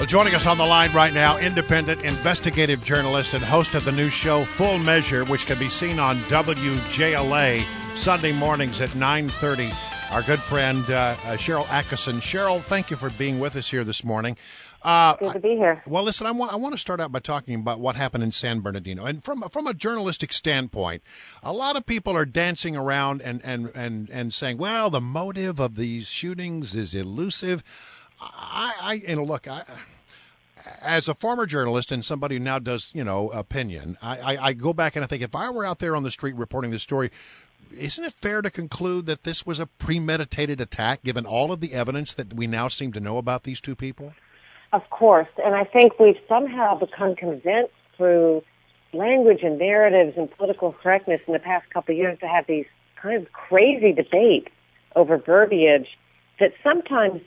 Well, joining us on the line right now, independent investigative journalist and host of the new show Full Measure, which can be seen on WJLA Sunday mornings at 9:30. Our good friend Sharyl Attkisson. Sharyl, thank you for being with us here this morning. Good to be here. Well, listen, I want to start out by talking about what happened in San Bernardino. And from a journalistic standpoint, a lot of people are dancing around and saying, well, the motive of these shootings is elusive. As a former journalist and somebody who now does, opinion, I go back and I think if I were out there on the street reporting this story, isn't it fair to conclude that this was a premeditated attack, given all of the evidence that we now seem to know about these two people? Of course. And I think we've somehow become convinced through language and narratives and political correctness in the past couple of years to have these kind of crazy debates over verbiage that sometimes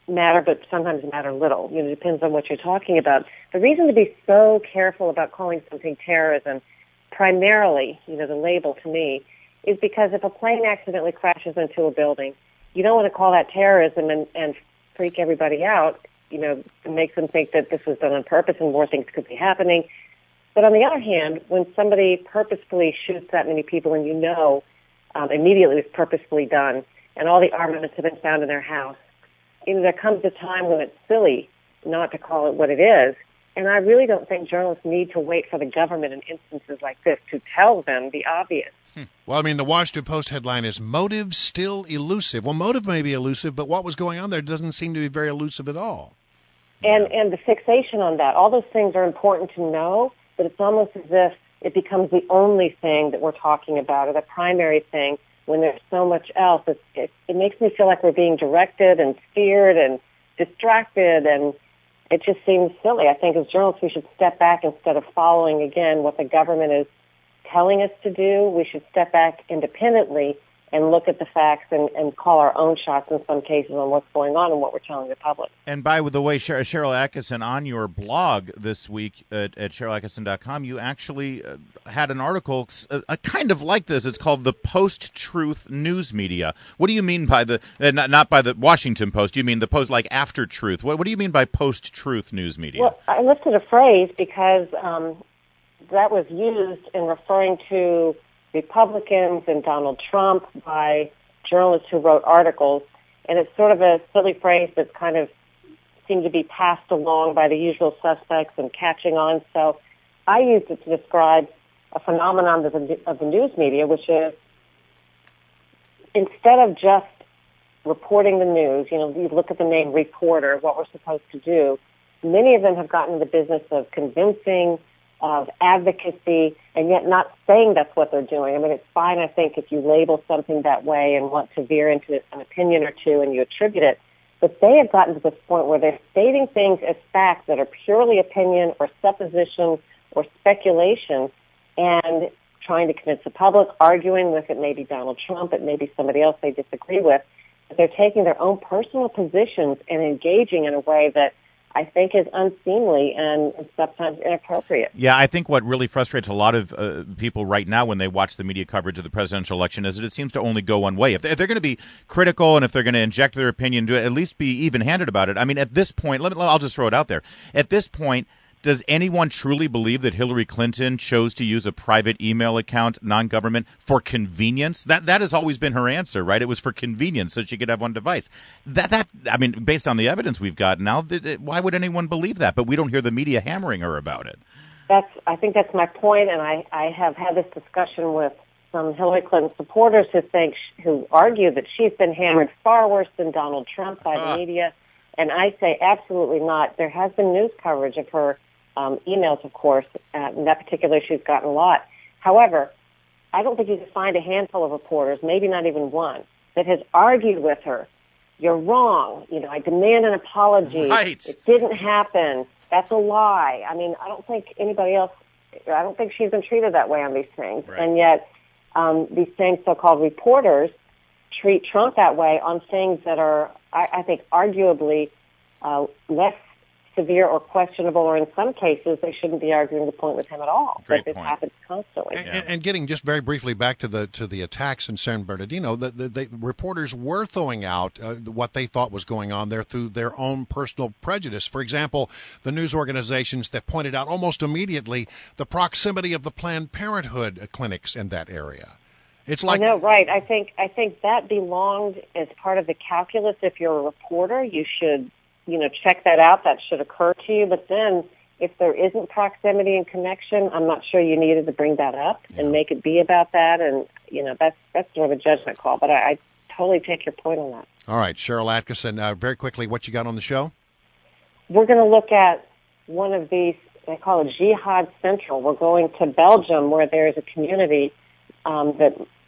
matter, but sometimes matter little. It depends on what you're talking about. The reason to be so careful about calling something terrorism, primarily, the label to me, is because if a plane accidentally crashes into a building, you don't want to call that terrorism and freak everybody out. It makes them think that this was done on purpose and more things could be happening. But on the other hand, when somebody purposefully shoots that many people and immediately it was purposefully done, and all the armaments have been found in their house, there comes a time when it's silly not to call it what it is. And I really don't think journalists need to wait for the government in instances like this to tell them the obvious. Well, the Washington Post headline is "Motive Still Elusive." Well, motive may be elusive, but what was going on there doesn't seem to be very elusive at all. And the fixation on that, all those things are important to know, but it's almost as if it becomes the only thing that we're talking about, or the primary thing, when there's so much else. It makes me feel like we're being directed and steered and distracted, and it just seems silly. I think as journalists we should step back instead of following, again, what the government is telling us to do. We should step back independently and look at the facts and call our own shots in some cases on what's going on and what we're telling the public. And by the way, Sharyl Attkisson, on your blog this week at SharylAttkisson.com, you actually had an article kind of like this. It's called the Post-Truth News Media. What do you mean by not by the Washington Post, you mean the Post like after truth. What do you mean by Post-Truth News Media? Well, I lifted a phrase because that was used in referring to Republicans and Donald Trump by journalists who wrote articles, and it's sort of a silly phrase that's kind of seemed to be passed along by the usual suspects and catching on. So I used it to describe a phenomenon of the news media, which is instead of just reporting the news, you look at the name reporter, what we're supposed to do, many of them have gotten into the business of convincing, of advocacy, and yet not saying that's what they're doing. It's fine, I think, if you label something that way and want to veer into an opinion or two and you attribute it, but they have gotten to this point where they're stating things as facts that are purely opinion or supposition or speculation and trying to convince the public, arguing with it may be Donald Trump, it may be somebody else they disagree with, but they're taking their own personal positions and engaging in a way that I think is unseemly and sometimes inappropriate. Yeah, I think what really frustrates a lot of people right now when they watch the media coverage of the presidential election is that it seems to only go one way. If they're going to be critical and if they're going to inject their opinion, to at least be even-handed about it. At this point, I'll just throw it out there. At this point, does anyone truly believe that Hillary Clinton chose to use a private email account, non-government, for convenience? That has always been her answer, right? It was for convenience, so she could have one device. Based on the evidence we've got now, why would anyone believe that? But we don't hear the media hammering her about it. I think that's my point, and I have had this discussion with some Hillary Clinton supporters who argue that she's been hammered far worse than Donald Trump by the media, and I say absolutely not. There has been news coverage of her emails, of course. In that particular issue, she's gotten a lot. However, I don't think you can find a handful of reporters, maybe not even one, that has argued with her. You're wrong. I demand an apology. Right. It didn't happen. That's a lie. I don't think I don't think she's been treated that way on these things. Right. And yet, these same so-called reporters treat Trump that way on things that are, I think, arguably less severe or questionable, or in some cases, they shouldn't be arguing the point with him at all. Great but this point. happens constantly. And getting just very briefly back to the attacks in San Bernardino, the reporters were throwing out what they thought was going on there through their own personal prejudice. For example, the news organizations that pointed out almost immediately the proximity of the Planned Parenthood clinics in that area. It's like, I know, right? I think that belonged as part of the calculus. If you're a reporter, you should, check that out. That should occur to you. But then, if there isn't proximity and connection, I'm not sure you needed to bring that up and make it be about that. And that's sort of a judgment call. But I totally take your point on that. All right, Sharyl Attkisson, very quickly, what you got on the show? We're going to look at one of these. They call it Jihad Central. We're going to Belgium, where there is a community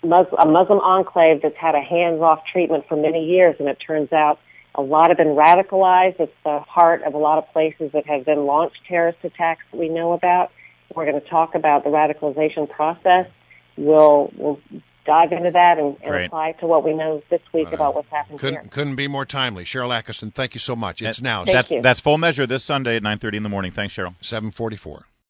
a Muslim enclave that's had a hands-off treatment for many years, and it turns out a lot have been radicalized. It's the heart of a lot of places that have been launched terrorist attacks that we know about. We're going to talk about the radicalization process. We'll dive into that and apply to what we know this week about what's happened here. Couldn't be more timely. Sharyl Attkisson, thank you so much. It's now. Thank you. That's Full Measure this Sunday at 9:30 in the morning. Thanks, Sharyl. 7:44.